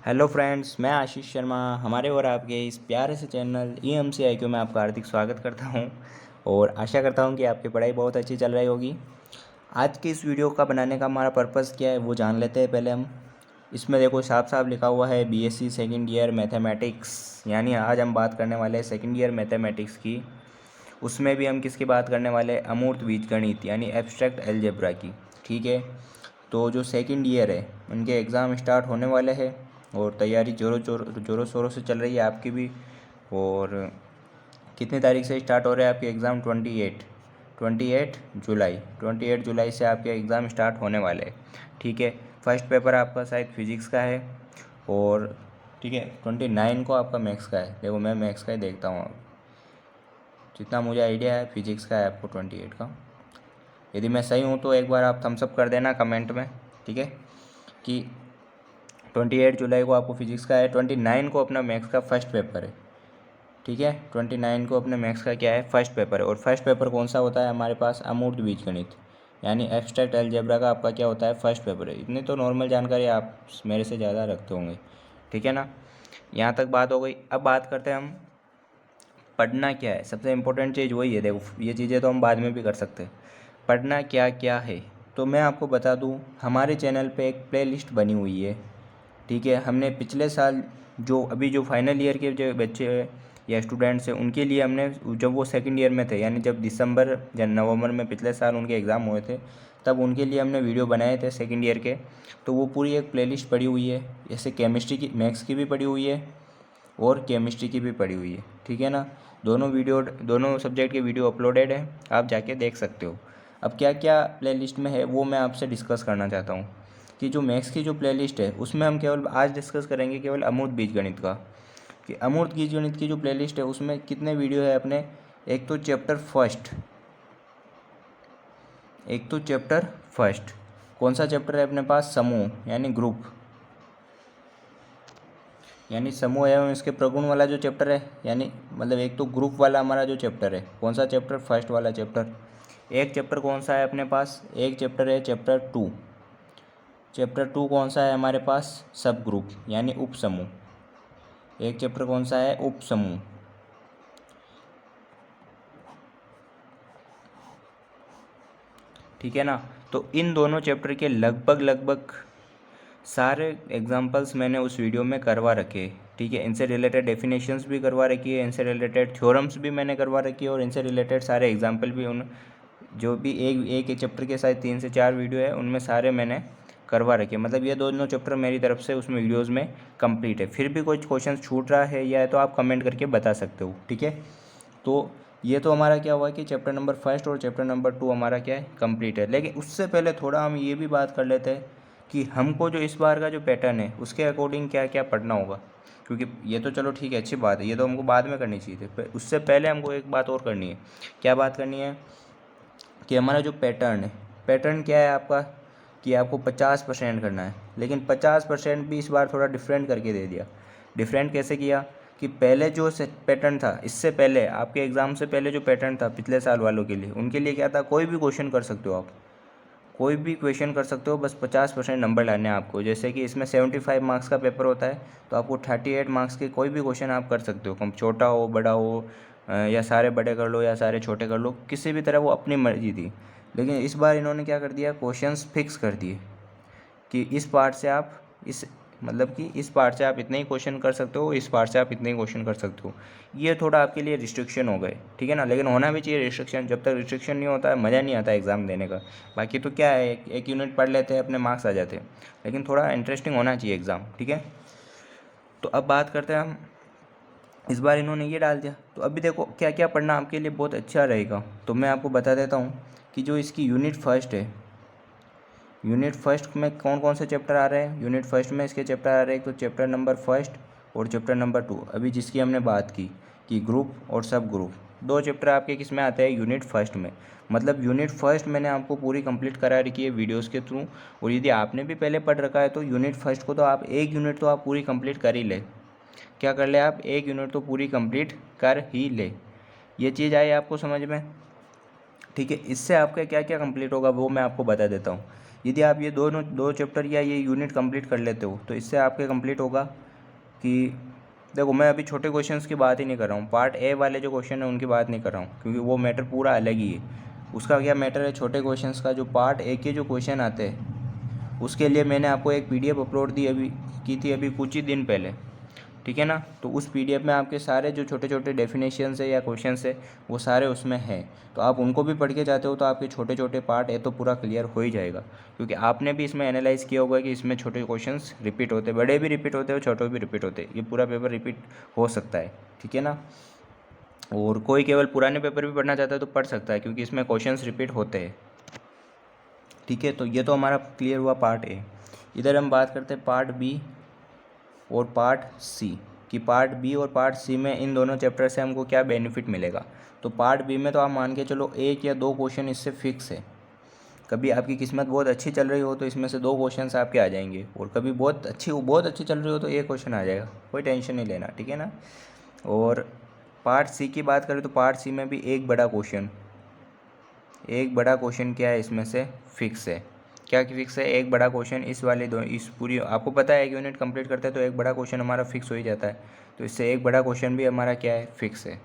Hello friends, मैं आशीष शर्मा हमारे और आपके इस प्यारे से चैनल EMC IQ में आपका हार्दिक स्वागत करता हूं और आशा करता हूं कि आपकी पढ़ाई बहुत अच्छी चल रही होगी। आज की इस वीडियो का बनाने का हमारा पर्पज़ क्या है वो जान लेते हैं पहले हम। इसमें देखो साफ साफ लिखा हुआ है BSc सेकेंड ईयर मैथमेटिक्स, यानी आज हम बात करने वाले हैं सेकेंड ईयर मैथमेटिक्स की। उसमें भी हम किसकी बात करने वाले हैं? अमूर्त बीजगणित यानी एब्स्ट्रैक्ट अलजेब्रा की। ठीक है, तो जो सेकंड ईयर है उनके एग्ज़ाम स्टार्ट होने वाले हैं और तैयारी जोरों शोरों से चल रही है आपकी भी। और कितनी तारीख से स्टार्ट हो रहे हैं आपके एग्ज़ाम? 28 जुलाई 28 जुलाई से आपके एग्ज़ाम स्टार्ट होने वाले हैं। ठीक है, फर्स्ट पेपर आपका शायद फिजिक्स का है और ठीक है 29 को आपका मैथ्स का है। देखो मैं मैथ्स का ही देखता हूँ, जितना मुझे आइडिया है फिजिक्स का है आपको 28 का। यदि मैं सही हूँ तो एक बार आप थम्सअप कर देना कमेंट में, ठीक है, कि 28 जुलाई को आपको फिजिक्स का है, 29 को अपना मैथ्स का फर्स्ट पेपर है। ठीक है, 29 को अपने मैथ्स का क्या है? फर्स्ट पेपर है। और फर्स्ट पेपर कौन सा होता है हमारे पास? अमूर्त बीजगणित यानी एब्स्ट्रैक्ट अलजेब्रा का आपका क्या होता है? फर्स्ट पेपर है। इतनी तो नॉर्मल जानकारी आप मेरे से ज़्यादा रखते होंगे, ठीक है ना। यहाँ तक बात हो गई। अब बात करते हैं हम पढ़ना क्या है। सबसे इम्पोर्टेंट चीज़ वही है। देखो ये चीज़ें तो हम बाद में भी कर सकते हैं। पढ़ना क्या क्या है तो मैं आपको बता दूं, हमारे चैनल पे एक प्लेलिस्ट बनी हुई है। ठीक है, हमने पिछले साल जो फाइनल ईयर के जो बच्चे या स्टूडेंट्स हैं उनके लिए हमने, जब वो सेकंड ईयर में थे यानी जब दिसंबर या नवंबर में पिछले साल उनके एग्ज़ाम हुए थे, तब उनके लिए हमने वीडियो बनाए थे सेकंड ईयर के। तो वो पूरी एक प्लेलिस्ट पड़ी हुई है। जैसे केमिस्ट्री की, मैथ्स की भी पड़ी हुई है और केमिस्ट्री की भी पड़ी हुई है। ठीक है ना, दोनों सब्जेक्ट के वीडियो अपलोडेड है, आप जाके देख सकते हो। अब क्या क्या प्लेलिस्ट में है वो मैं आपसे डिस्कस करना चाहता हूँ। कि जो मैथ्स की जो प्लेलिस्ट है उसमें हम केवल आज डिस्कस करेंगे केवल अमूर्त बीजगणित का। कि अमूर्त बीजगणित की जो प्लेलिस्ट है उसमें कितने वीडियो है अपने? एक तो चैप्टर फर्स्ट कौन सा चैप्टर है अपने पास? समूह यानी ग्रुप, यानी समूह एवं इसके प्रगुण वाला जो चैप्टर है, यानी मतलब एक तो ग्रुप वाला हमारा जो चैप्टर है, कौन सा चैप्टर? फर्स्ट वाला चैप्टर। एक चैप्टर कौन सा है अपने पास? एक चैप्टर है चैप्टर 2। चैप्टर 2 कौन सा है हमारे पास? सब ग्रुप यानी उप समूह। एक चैप्टर कौन सा है? उप समूह। ठीक है ना, तो इन दोनों चैप्टर के लगभग सारे एग्जाम्पल्स मैंने उस वीडियो में करवा रखे। ठीक है, इनसे रिलेटेड डेफिनेशंस भी करवा रखी है, इनसे रिलेटेड थ्योरम्स भी मैंने करवा रखी है और इनसे रिलेटेड सारे एग्जाम्पल भी, उन जो भी एक चैप्टर के साथ 3 से 4 वीडियो है उनमें सारे मैंने करवा रखे। मतलब ये दोनों चैप्टर मेरी तरफ से उसमें वीडियोज़ में कंप्लीट है। फिर भी कोई क्वेश्चन छूट रहा है या तो आप कमेंट करके बता सकते हो। ठीक है, तो ये तो हमारा क्या हुआ कि चैप्टर नंबर फर्स्ट और चैप्टर नंबर 2 हमारा क्या है? कंप्लीट है। लेकिन उससे पहले थोड़ा हम ये भी बात कर लेते हैं कि हमको जो इस बार का जो पैटर्न है उसके अकॉर्डिंग क्या क्या पढ़ना होगा। क्योंकि ये तो चलो ठीक है, अच्छी बात है, ये तो हमको बाद में करनी चाहिए थी। उससे पहले हमको एक बात और करनी है। क्या बात करनी है? कि हमारा जो पैटर्न है, पैटर्न क्या है आपका? कि आपको 50% करना है। लेकिन 50% भी इस बार थोड़ा डिफरेंट करके दे दिया। डिफरेंट कैसे किया? कि पहले जो पैटर्न था, इससे पहले आपके एग्ज़ाम से पहले जो पैटर्न था पिछले साल वालों के लिए, उनके लिए क्या था? कोई भी क्वेश्चन कर सकते हो आप, कोई भी क्वेश्चन कर सकते हो, बस 50% नंबर लाने हैं आपको। जैसे कि इसमें 75 मार्क्स का पेपर होता है, तो आपको 38 मार्क्स के कोई भी क्वेश्चन आप कर सकते हो, कम छोटा हो बड़ा हो, या सारे बड़े कर लो या सारे छोटे कर लो, किसी भी तरह वो अपनी मर्जी थी। लेकिन इस बार इन्होंने क्या कर दिया? क्वेश्चंस फिक्स कर दिए कि इस पार्ट से आप इस मतलब कि इस पार्ट से आप इतने ही क्वेश्चन कर सकते हो, इस पार्ट से आप इतने ही क्वेश्चन कर सकते हो। ये थोड़ा आपके लिए रिस्ट्रिक्शन हो गए, ठीक है ना। लेकिन होना भी चाहिए रिस्ट्रिक्शन। जब तक रिस्ट्रिक्शन नहीं होता है मज़ा नहीं आता एग्ज़ाम देने का। बाकी तो क्या है, एक यूनिट पढ़ लेते हैं, अपने मार्क्स आ जाते हैं। लेकिन थोड़ा इंटरेस्टिंग होना चाहिए एग्ज़ाम, ठीक है। तो अब बात करते हैं हम, इस बार इन्होंने ये डाल दिया, तो अभी देखो क्या क्या पढ़ना आपके लिए बहुत अच्छा रहेगा। तो मैं आपको बता देता हूँ कि जो इसकी यूनिट फर्स्ट है, यूनिट फर्स्ट में कौन कौन से चैप्टर आ रहे हैं? यूनिट फर्स्ट में इसके चैप्टर आ रहे हैं, तो चैप्टर नंबर फर्स्ट और चैप्टर नंबर 2, अभी जिसकी हमने बात की कि ग्रुप और सब ग्रुप, दो चैप्टर आपके किस में आते हैं? यूनिट फर्स्ट में। मतलब यूनिट फर्स्ट मैंने आपको पूरी कंप्लीट करा रखी है वीडियोज़ के थ्रू। और यदि आपने भी पहले पढ़ रखा है तो यूनिट फर्स्ट को तो आप एक यूनिट तो आप पूरी कंप्लीट कर ही ले। क्या कर ले आप? एक यूनिट तो पूरी कंप्लीट कर ही ले। ये चीज़ आई आपको समझ में? ठीक है, इससे आपका क्या क्या कंप्लीट होगा वो मैं आपको बता देता हूँ। यदि आप ये दो चैप्टर या ये यूनिट कंप्लीट कर लेते हो तो इससे आपके कंप्लीट होगा कि देखो, मैं अभी छोटे क्वेश्चंस की बात ही नहीं कर रहा हूँ, पार्ट ए वाले जो क्वेश्चन है उनकी बात नहीं कर रहा हूँ, क्योंकि वो मैटर पूरा अलग ही है। उसका क्या मैटर है छोटे क्वेश्चंस का, जो पार्ट ए के जो क्वेश्चन आते हैं उसके लिए मैंने आपको एक PDF अपलोड की थी अभी कुछ ही दिन पहले, ठीक है ना। तो उस PDF में आपके सारे जो छोटे छोटे डेफिनेशंस है या क्वेश्चंस है वो सारे उसमें हैं। तो आप उनको भी पढ़ के जाते हो तो आपके छोटे छोटे पार्ट है तो पूरा क्लियर हो ही जाएगा, क्योंकि आपने भी इसमें एनालाइज किया होगा कि इसमें छोटे क्वेश्चंस रिपीट होते, बड़े भी रिपीट होते हैं और छोटे भी रिपीट होते, ये पूरा पेपर रिपीट हो सकता है, ठीक है ना। और कोई केवल पुराने पेपर भी पढ़ना चाहता है तो पढ़ सकता है, क्योंकि इसमें क्वेश्चंस रिपीट होते हैं, ठीक है। तो ये तो हमारा क्लियर हुआ पार्ट ए। इधर हम बात करते हैं पार्ट बी और पार्ट सी, कि पार्ट बी और पार्ट सी में इन दोनों चैप्टर से हमको क्या बेनिफिट मिलेगा। तो पार्ट बी में तो आप मान के चलो 1 या 2 क्वेश्चन इससे फिक्स है। कभी आपकी किस्मत बहुत अच्छी चल रही हो तो इसमें से 2 क्वेश्चंस आपके आ जाएंगे, और कभी बहुत अच्छी चल रही हो तो 1 क्वेश्चन आ जाएगा, कोई टेंशन नहीं लेना, ठीक है ना। और पार्ट सी की बात करें तो पार्ट सी में भी एक बड़ा क्वेश्चन क्या है इसमें से फिक्स है। क्या फिक्स है? एक बड़ा क्वेश्चन इस पूरी, आपको पता है एक यूनिट कंप्लीट करते हैं तो एक बड़ा क्वेश्चन हमारा फिक्स हो ही जाता है, तो इससे एक बड़ा क्वेश्चन भी हमारा क्या है, फिक्स है।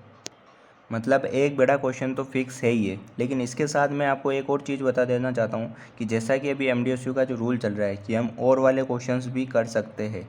मतलब एक बड़ा क्वेश्चन तो फिक्स है ही है, लेकिन इसके साथ मैं आपको एक और चीज़ बता देना चाहता हूँ कि जैसा कि अभी MDSU का जो रूल चल रहा है कि हम और वाले क्वेश्चंस भी कर सकते हैं।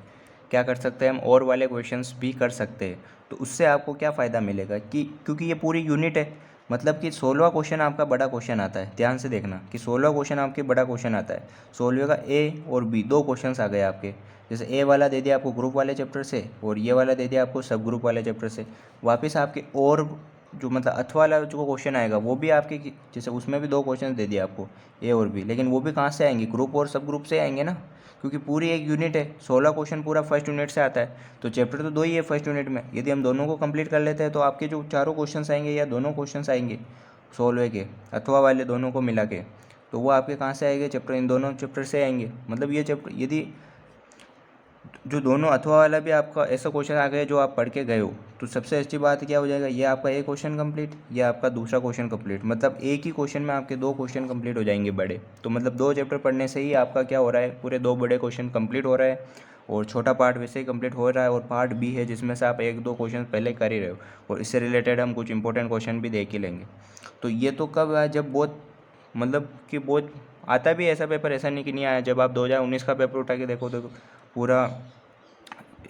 क्या कर सकते हैं हम? और वाले क्वेश्चंस भी कर सकते हैं। तो उससे आपको क्या फ़ायदा मिलेगा कि क्योंकि ये पूरी यूनिट है, मतलब कि 16वां क्वेश्चन आपका बड़ा क्वेश्चन आता है। ध्यान से देखना कि 16वां क्वेश्चन आपके बड़ा क्वेश्चन आता है। 16वें का ए और बी 2 क्वेश्चंस आ गए आपके। जैसे ए वाला दे दिया आपको ग्रुप वाले चैप्टर से और ये वाला दे दिया आपको सब ग्रुप वाले चैप्टर से। वापस आपके और जो मतलब अथ वाला जो क्वेश्चन आएगा वो भी आपके जैसे उसमें भी 2 क्वेश्चन दे दिए आपको, ए और बी, लेकिन वो भी कहाँ से आएंगे? ग्रुप और सब ग्रुप से आएंगे ना, क्योंकि पूरी एक यूनिट है। 16 क्वेश्चन पूरा फर्स्ट यूनिट से आता है, तो चैप्टर तो 2 ही है फर्स्ट यूनिट में। यदि हम दोनों को कंप्लीट कर लेते हैं तो आपके जो चारों क्वेश्चन आएंगे या दोनों क्वेश्चन आएंगे 16 के अथवा वाले दोनों को मिला के, तो वो आपके कहाँ से आएंगे? चैप्टर, इन दोनों चैप्टर से आएंगे। मतलब ये चैप्टर यदि जो दोनों अथवा वाला भी आपका ऐसा क्वेश्चन आ गया जो आप पढ़ के गए हो, तो सबसे अच्छी बात क्या हो जाएगा, ये आपका एक क्वेश्चन कंप्लीट, ये आपका दूसरा क्वेश्चन कंप्लीट। मतलब एक ही क्वेश्चन में आपके 2 क्वेश्चन कंप्लीट हो जाएंगे बड़े। तो मतलब 2 चैप्टर पढ़ने से ही आपका क्या हो रहा है, पूरे 2 बड़े क्वेश्चन कंप्लीट हो रहा है, और छोटा पार्ट वैसे ही कंप्लीट हो रहा है। और पार्ट बी है जिसमें से आप 1-2 क्वेश्चन पहले कर ही रहे हो, और इससे रिलेटेड हम कुछ इंपॉर्टेंट क्वेश्चन भी देख ही लेंगे। तो ये तो कब है? जब बहुत मतलब कि बहुत आता भी ऐसा पेपर, ऐसा नहीं कि नहीं आया। जब आप 2019 का पेपर उठा के देखो तो पूरा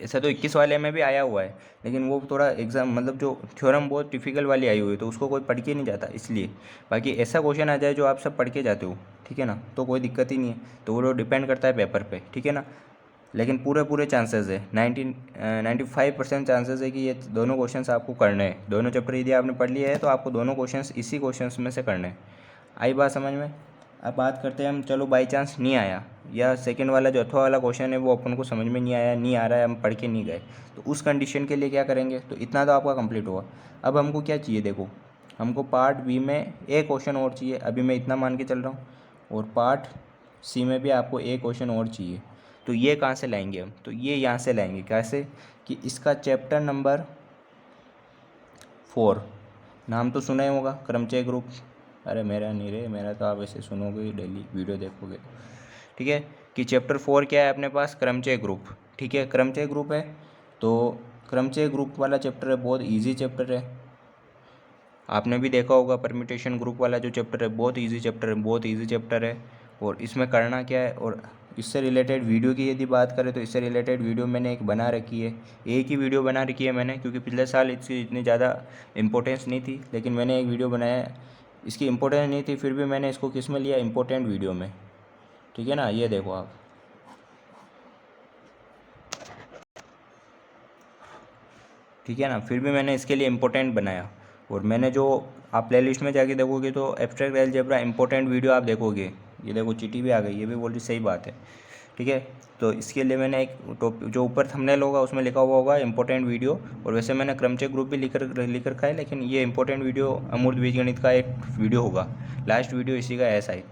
ऐसा तो 21 वाले में भी आया हुआ है, लेकिन वो थोड़ा एग्ज़ाम मतलब जो थ्योरम बहुत डिफ़िकल्ट वाली आई हुई है तो उसको कोई पढ़ के नहीं जाता इसलिए। बाकी ऐसा क्वेश्चन आ जाए जो आप सब पढ़ के जाते हो, ठीक है ना, तो कोई दिक्कत ही नहीं है। तो वो डिपेंड करता है पेपर पे, ठीक है ना। लेकिन पूरे चांसेस है 95% चांसेस है कि ये दोनों क्वेश्चंस आपको करने हैं। दोनों चैप्टर यदि आपने पढ़ लिया है तो आपको दोनों क्वेश्चंस इसी क्वेश्चंस में से करने हैं। आई बात समझ में? अब बात करते हैं हम, चलो बाई चांस नहीं आया, या सेकंड वाला जो अथवा वाला क्वेश्चन है वो अपन को समझ में नहीं आया, नहीं आ रहा है, हम पढ़ के नहीं गए, तो उस कंडीशन के लिए क्या करेंगे? तो इतना तो आपका कंप्लीट हुआ। अब हमको क्या चाहिए? देखो, हमको पार्ट बी में एक क्वेश्चन और चाहिए, अभी मैं इतना मान के चल रहा हूँ, और पार्ट सी में भी आपको एक क्वेश्चन और चाहिए। तो ये कहाँ से लाएंगे हम? तो ये यहाँ से लाएंगे। कैसे? कि इसका चैप्टर नंबर 4, नाम तो सुना ही होगा, क्रमचय ग्रुप। अरे मेरा नहीं रे, मेरा तो आप ऐसे सुनोगे, डेली वीडियो देखोगे, ठीक है। कि चैप्टर 4 क्या है अपने पास? क्रमचय ग्रुप, ठीक है, क्रमचय ग्रुप है। तो क्रमचय ग्रुप वाला चैप्टर है, बहुत इजी चैप्टर है। आपने भी देखा होगा परम्यूटेशन ग्रुप वाला जो चैप्टर है, बहुत इजी चैप्टर है, बहुत इजी चैप्टर है। और इसमें करना क्या है, और इससे रिलेटेड वीडियो की यदि बात करें तो इससे रिलेटेड वीडियो मैंने एक बना रखी है। एक ही वीडियो बना रखी है मैंने, क्योंकि पिछले साल इसकी इतनी ज़्यादा इम्पोर्टेंस नहीं थी, लेकिन मैंने एक वीडियो बनाया। इसकी इम्पोर्टेंस नहीं थी फिर भी मैंने इसको किस में लिया? इम्पोर्टेंट वीडियो में, ठीक है ना। ये देखो आप, ठीक है ना, फिर भी मैंने इसके लिए इम्पोर्टेंट बनाया। और मैंने जो आप प्ले लिस्ट में जाके देखोगे तो एब्स्ट्रैक्ट अलजेब्रा इम्पोर्टेंट वीडियो आप देखोगे। ये देखो चीटी भी आ गई, ये भी बोल रही सही बात है, ठीक है। तो इसके लिए मैंने एक जो ऊपर थंबनेल होगा उसमें लिखा हुआ होगा इम्पोर्टेंट वीडियो, और वैसे मैंने क्रमचय ग्रुप भी लिख रखा है, लेकिन ये इम्पोर्टेंट वीडियो अमूर्त बीजगणित का एक वीडियो होगा, लास्ट वीडियो इसी का है शायद,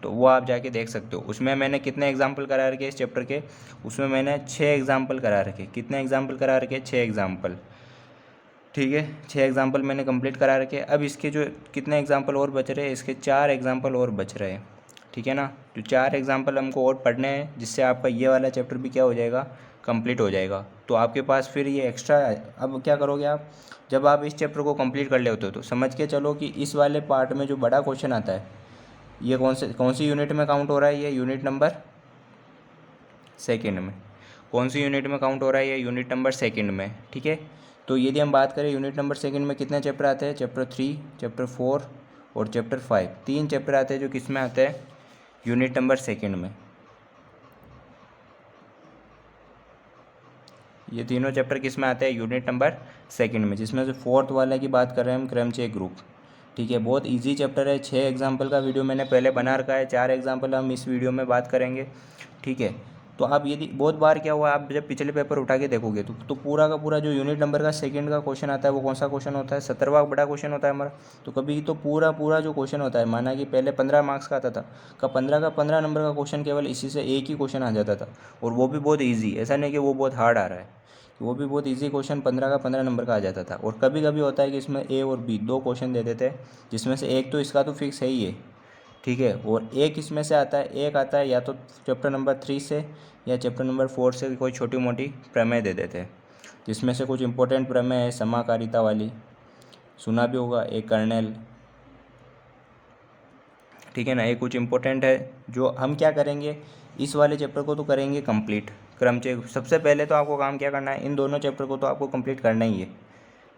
तो वो आप जाके देख सकते हो। उसमें मैंने कितने एग्जाम्पल करा रखे इस चैप्टर के? उसमें मैंने 6 एग्जाम्पल करा रखे। कितने एग्जाम्पल करा रखे? 6 एग्जाम्पल, ठीक है। 6 एग्जाम्पल मैंने कंप्लीट करा रखे। अब इसके जो कितने एग्जाम्पल और बच रहे हैं? इसके 4 एग्जाम्पल और बच रहे हैं, ठीक है ना। तो 4 एग्जाम्पल हमको और पढ़ने हैं, जिससे आपका ये वाला चैप्टर भी क्या हो जाएगा, कंप्लीट हो जाएगा। तो आपके पास फिर ये एक्स्ट्रा, अब क्या करोगे आप, जब आप इस चैप्टर को कंप्लीट कर लेते हो तो समझ के चलो कि इस वाले पार्ट में जो बड़ा क्वेश्चन आता है, ये कौन सी यूनिट में काउंट हो रहा है, ये यूनिट नंबर सेकंड में। कौन सी यूनिट में काउंट हो रहा है, ये यूनिट नंबर सेकंड में, ठीक है। तो यदि हम बात करें यूनिट नंबर सेकंड में कितने चैप्टर आते हैं, चैप्टर 3, चैप्टर 4 और चैप्टर 5, 3 चैप्टर आते हैं जो किस में आते हैं, यूनिट नंबर सेकंड में। ये तीनों चैप्टर किस में आते हैं, यूनिट नंबर सेकंड में, जिसमें से फोर्थ वाले की बात कर रहे हैं हम, क्रमचय ग्रुप, ठीक है। बहुत इजी चैप्टर है। 6 एग्जाम्पल का वीडियो मैंने पहले बना रखा है, 4 एग्जाम्पल हम इस वीडियो में बात करेंगे, ठीक है। तो आप यदि बहुत बार क्या हुआ, आप जब पिछले पेपर उठा के देखोगे तो पूरा का पूरा जो यूनिट नंबर का सेकंड का क्वेश्चन आता है वो कौन सा क्वेश्चन होता है, 17वां बड़ा क्वेश्चन होता है हमारा। तो कभी तो पूरा पूरा जो क्वेश्चन होता है, माना कि पहले 15 मार्क्स का आता था, का 15 नंबर का क्वेश्चन केवल इसी से एक ही क्वेश्चन आ जाता था, और वो भी बहुत ईजी, ऐसा नहीं कि वो बहुत हार्ड आ रहा है, वो भी बहुत इजी क्वेश्चन 15 नंबर का आ जाता था। और कभी कभी होता है कि इसमें ए और बी दो क्वेश्चन दे देते हैं, जिसमें से एक तो इसका तो फिक्स है ही है, ठीक है, और एक इसमें से आता है, एक आता है या तो चैप्टर नंबर 3 से या चैप्टर नंबर 4 से कोई छोटी मोटी प्रमेय दे देते हैं, जिसमें से कुछ इंपॉर्टेंट प्रमेय है, समाकारिता वाली सुना भी होगा, एक कर्नेल, ठीक है ना, ये कुछ इंपॉर्टेंट है। जो हम क्या करेंगे, इस वाले चैप्टर को तो करेंगे कंप्लीट, क्रमचय। सबसे पहले तो आपको काम क्या करना है, इन दोनों चैप्टर को तो आपको कंप्लीट करना ही है,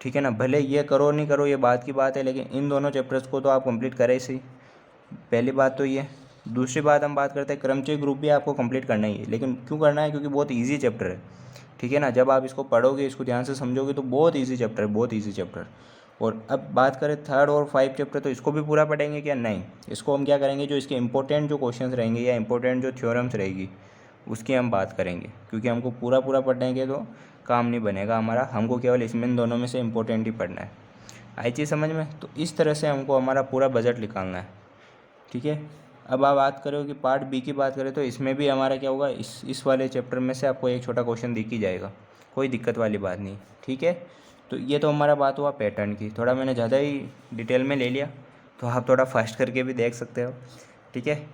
ठीक है ना। भले ये करो नहीं करो ये बात की बात है, लेकिन इन दोनों चैप्टर्स को तो आप कंप्लीट करें ही, पहली बात तो ये। दूसरी बात हम बात करते हैं, क्रमचय ग्रुप भी आपको कंप्लीट करना ही है, लेकिन क्यों करना है, क्योंकि बहुत ईजी चैप्टर है, ठीक है ना। जब आप इसको पढ़ोगे, इसको ध्यान से समझोगे तो बहुत ईजी चैप्टर है, बहुत ईजी चैप्टर। और अब बात करें 3rd और 5 चैप्टर, तो इसको भी पूरा पढ़ेंगे क्या, नहीं, इसको हम क्या करेंगे, जो इसके इंपॉर्टेंट जो क्वेश्चंस रहेंगे या इंपॉर्टेंट जो थ्योरम्स रहेगी उसकी हम बात करेंगे, क्योंकि हमको पूरा पूरा पढ़ेंगे तो काम नहीं बनेगा हमारा, हमको केवल इसमें इन दोनों में से इंपॉर्टेंट ही पढ़ना है। आई चीज़ समझ में। तो इस तरह से हमको हमारा पूरा बजट निकालना है, ठीक है। अब आप बात करो कि पार्ट बी की बात करें, तो इसमें भी हमारा क्या होगा, इस वाले चैप्टर में से आपको एक छोटा क्वेश्चन दिख ही जाएगा, कोई दिक्कत वाली बात नहीं, ठीक है। तो ये तो हमारा बात हुआ पैटर्न की, थोड़ा मैंने ज़्यादा ही डिटेल में ले लिया, तो आप थोड़ा फास्ट करके भी देख सकते हो, ठीक है।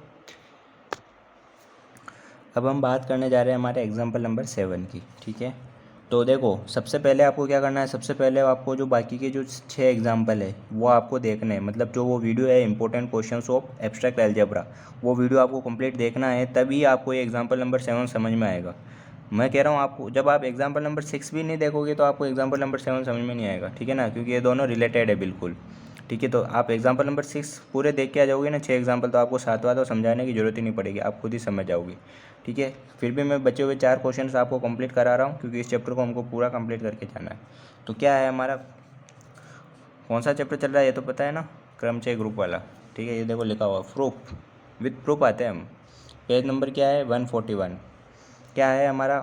अब हम बात करने जा रहे हैं हमारे एग्जाम्पल नंबर 7 की, ठीक है। तो देखो, सबसे पहले आपको क्या करना है, सबसे पहले आपको जो बाकी के जो 6 एग्जाम्पल है वो आपको देखने हैं, मतलब जो वो वीडियो है important questions of abstract algebra, वो वीडियो आपको कंप्लीट देखना है, तभी आपको ये एग्जाम्पल नंबर 7 समझ में आएगा। मैं कह रहा हूँ आपको, जब आप एग्जाम्पल नंबर 6 भी नहीं देखोगे तो आपको एग्जाम्पल नंबर 7 समझ में नहीं आएगा, ठीक है ना, क्योंकि ये दोनों रिलेटेड है बिल्कुल, ठीक है। तो आप एग्जाम्पल नंबर 6 पूरे देख के आ जाओगे ना, 6 एग्जाम्पल, तो आपको 7वां तो समझाने की जरूरत ही नहीं पड़ेगी, आप खुद ही समझ जाओगे, ठीक है। फिर भी मैं बचे हुए 4 क्वेश्चन आपको कंप्लीट करा रहा हूँ, क्योंकि इस चैप्टर को हमको पूरा कंप्लीट करके जाना है। तो क्या है हमारा, कौन सा चैप्टर चल रहा है ये तो पता है ना, क्रमचय ग्रुप वाला, ठीक है। ये देखो लिखा हुआ प्रूफ, विथ प्रूफ आते हैं हम। पेज नंबर क्या है, 141। क्या है हमारा,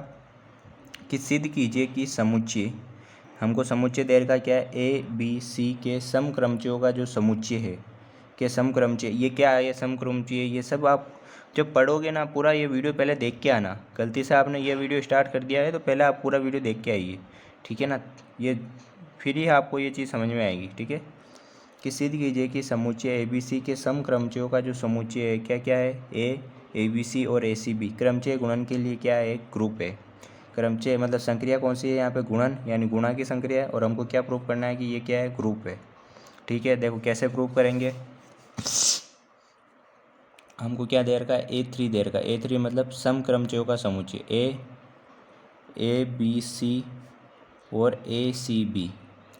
कि सिद्ध कीजिए कि समुच्चय, हमको समुच्चय दे रखा क्या है, ए बी सी के समक्रमचयों का जो समुच्चय है, के समक्रमचय, ये क्या है, ये समक्रमचय, ये सब आप जब पढ़ोगे ना, पूरा ये वीडियो पहले देख के आना। गलती से आपने ये वीडियो स्टार्ट कर दिया है तो पहले आप पूरा वीडियो देख के आइए, ठीक है ना। ये फिर ही आपको ये चीज़ समझ में आएगी, ठीक है। कि सिद्ध कीजिए कि समुच्चय ए बी सी के समक्रमचयों का जो समुच्चय है, क्या क्या है, ए बी सी और ए सी बी, क्रमचय गुणन के लिए क्या है, एक ग्रुप है। क्रमचय मतलब संक्रिया कौन सी है यहाँ पे, गुणन, यानी गुणा की संक्रिया है, और हमको क्या प्रूव करना है कि ये क्या है, ग्रुप है, ठीक है। देखो कैसे प्रूव करेंगे, हमको क्या दे रखा है, A3 दे रखा है। A3 मतलब समक्रमचयों का समुच्चय, ए बी सी और ए सी बी,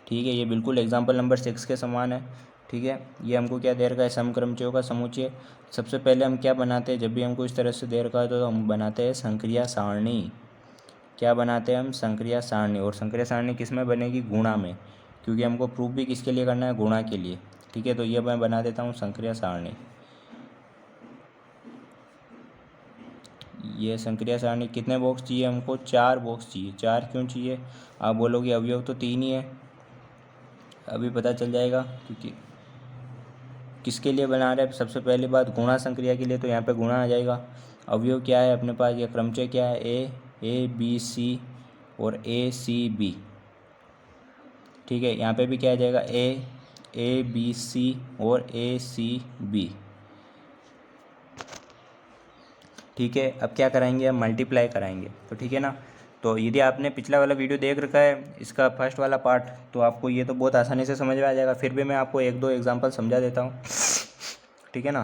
ठीक है। ये बिल्कुल एग्जाम्पल नंबर 6 के समान है, ठीक है। ये हमको क्या दे रखा है, समक्रमचयों का समुच्चय। सबसे पहले हम क्या बनाते हैं, जब भी हमको इस तरह से दे रखा है तो हम बनाते हैं संक्रिया सारणी। क्या बनाते हैं हम, संक्रिया सारणी। और संक्रिया सारणी किस में बनेगी, गुणा में, क्योंकि हमको प्रूफ भी किसके लिए करना है, गुणा के लिए, ठीक है। तो ये मैं बना देता हूँ संक्रिया सारणी। ये संक्रिया सारणी कितने बॉक्स चाहिए हमको, 4 बॉक्स चाहिए। 4 क्यों चाहिए, आप बोलोगे अवयव तो 3 ही है, अभी पता चल जाएगा। क्योंकि किसके लिए बना रहे हैं, सबसे पहली बात गुणा संक्रिया के लिए, तो यहाँ पे गुणा आ जाएगा। अवयव क्या है अपने पास, या क्रमचय क्या है, ए बी सी और ए सी बी, ठीक है। यहाँ पे भी क्या आ जाएगा, ए बी सी और ए सी बी, ठीक है, अब क्या कराएंगे, हम मल्टीप्लाई कराएंगे। तो ठीक है ना, तो यदि आपने पिछला वाला वीडियो देख रखा है इसका फर्स्ट वाला पार्ट, तो आपको ये तो बहुत आसानी से समझ में आ जाएगा। फिर भी मैं आपको एक दो एग्जांपल समझा देता हूँ, ठीक है ना,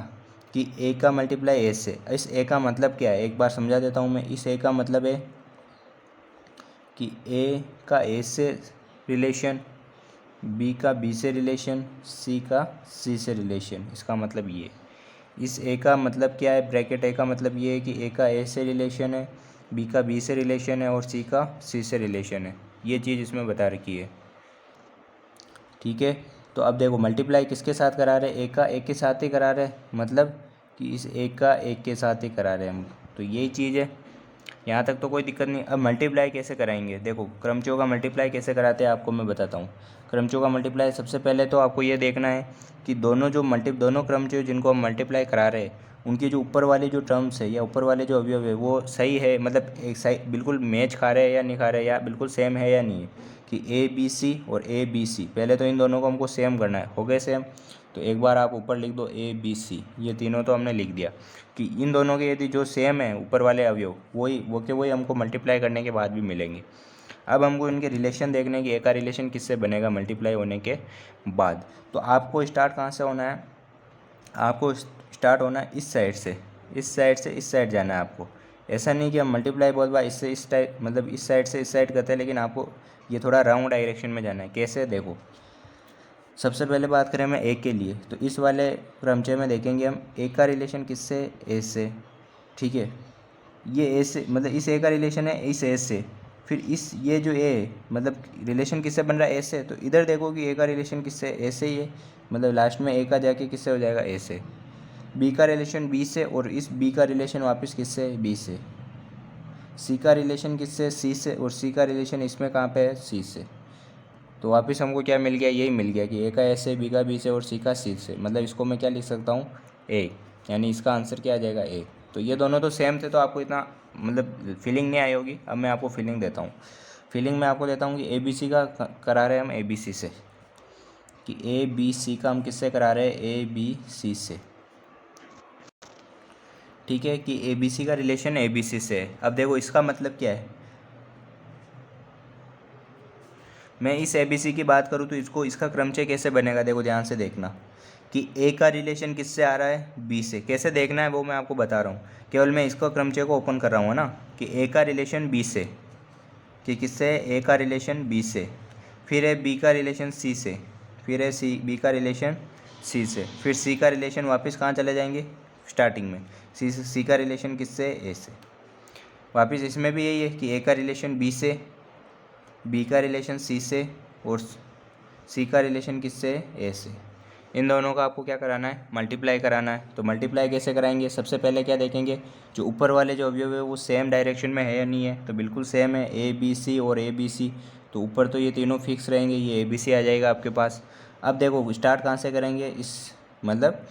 कि ए का मल्टीप्लाई ए से। इस ए का मतलब क्या है, एक बार समझा देता हूँ मैं। इस ए का मतलब है कि ए का ए से रिलेशन, बी का बी से रिलेशन, सी का सी से रिलेशन। इसका मतलब ये, इस ए का मतलब क्या है, ब्रैकेट ए का मतलब ये है कि ए का ए से रिलेशन है, बी का बी से रिलेशन है और सी का सी से रिलेशन है। ये चीज़ इसमें बता रखी है, ठीक है। तो अब देखो मल्टीप्लाई किसके साथ करा रहे हैं, ए का ए के साथ ही करा रहे हैं, मतलब कि इस ए का ए के साथ ही करा रहे हैं हम। तो यही चीज़ है, यहाँ तक तो कोई दिक्कत नहीं। अब मल्टीप्लाई कैसे कराएंगे, देखो क्रमचों का मल्टीप्लाई कैसे कराते हैं आपको मैं बताता हूँ। क्रमचों का मल्टीप्लाई सबसे पहले तो आपको ये देखना है कि दोनों क्रमचों जिनको हम मल्टीप्लाई करा रहे हैं उनकी जो ऊपर वाली जो टर्म्स है या ऊपर वाले जो अवयव है वो सही है, मतलब एक सही बिल्कुल मैच खा रहे हैं या नहीं खा रहे, या बिल्कुल सेम है या नहीं है, कि ए बी सी और ए बी सी। पहले तो इन दोनों को हमको सेम करना है, हो गए सेम। तो एक बार आप ऊपर लिख दो ए बी सी, ये तीनों तो हमने लिख दिया कि इन दोनों के यदि जो सेम है ऊपर वाले अवयव वही हमको मल्टीप्लाई करने के बाद भी मिलेंगे। अब हमको इनके रिलेशन देखने की, ए का रिलेशन किससे बनेगा मल्टीप्लाई होने के बाद। तो आपको स्टार्ट कहाँ से होना है, आपको स्टार्ट होना है इस साइड से, इस साइड से इस साइड जाना है आपको। ऐसा नहीं कि हम मल्टीप्लाई बहुत बार इससे इस टाइप, मतलब इस साइड से इस साइड करते हैं, लेकिन आपको ये थोड़ा राउंड डायरेक्शन में जाना है। कैसे, देखो सबसे पहले बात करें मैं ए के लिए, तो इस वाले क्रमचय में देखेंगे हम ए का रिलेशन किससे, ए से, ठीक है। ये ए से, मतलब इस ए का रिलेशन है इस ए से। फिर इस ये जो ए मतलब रिलेशन किससे बन रहा है, ए से। तो इधर देखो कि ए का रिलेशन किससे, ए से ही है, मतलब लास्ट में ए का जाके किससे हो जाएगा, ए से। बी का रिलेशन बी से, और इस बी का रिलेशन वापस किससे, बी से। सी का रिलेशन किससे, सी से, और सी का रिलेशन इसमें कहाँ पे है, सी से। तो वापस हमको क्या मिल गया, यही मिल गया कि ए का ए से, बी का बी से और सी का सी से। मतलब इसको मैं क्या लिख सकता हूँ, ए, यानी इसका आंसर क्या आ जाएगा, ए। तो ये दोनों तो सेम थे, तो आपको इतना मतलब फीलिंग नहीं आई होगी। अब मैं आपको फीलिंग देता हूँ। फीलिंग मैं आपको देता हूँ कि ए बी सी का करा रहे हैं हम ए बी सी से, कि ए बी सी का हम किससे करा रहे हैं, ए बी सी से, ठीक है, कि ए बी सी का रिलेशन ए बी सी से है। अब देखो इसका मतलब क्या है, मैं इस ए बी सी की बात करूँ तो इसका क्रमचय कैसे बनेगा, देखो ध्यान से देखना कि ए का रिलेशन किससे आ रहा है, बी से। कैसे देखना है वो मैं आपको बता रहा हूँ, केवल मैं इसका क्रमचय को ओपन कर रहा हूँ ना, कि ए का रिलेशन बी से, कि किससे, ए का रिलेशन बी से, फिर है बी का रिलेशन सी से, फिर है बी का रिलेशन सी से, फिर सी का रिलेशन वापस कहाँ चले जाएंगे, स्टार्टिंग में सी का रिलेशन किससे, ए से। वापस इसमें भी यही है कि ए का रिलेशन बी से, बी का रिलेशन सी से, और सी का रिलेशन किससे, ए से। इन दोनों का आपको क्या कराना है, मल्टीप्लाई कराना है। तो मल्टीप्लाई कैसे कराएंगे, सबसे पहले क्या देखेंगे, जो ऊपर वाले जो अवयव है वो सेम डायरेक्शन में है या नहीं है। तो बिल्कुल सेम है, ए बी सी और ए बी सी। तो ऊपर तो ये तीनों फिक्स रहेंगे, ये ए बी सी आ जाएगा आपके पास। अब देखो स्टार्ट कहाँ से करेंगे, मतलब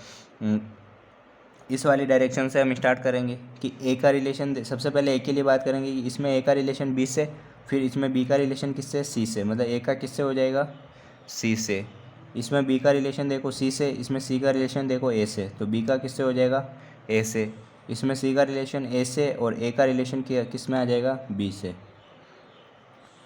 इस वाली डायरेक्शन से हम स्टार्ट करेंगे कि ए का रिलेशन, सबसे पहले ए के लिए बात करेंगे कि इसमें ए का रिलेशन बी से, फिर इसमें बी का रिलेशन किससे, सी से, मतलब ए का किससे हो जाएगा, सी से। इसमें बी का रिलेशन देखो सी से, इसमें सी का रिलेशन देखो ए से, तो बी का किससे हो जाएगा, ए से। इसमें सी का रिलेशन ए से, और ए का रिलेशन किस में आ जाएगा, बी से।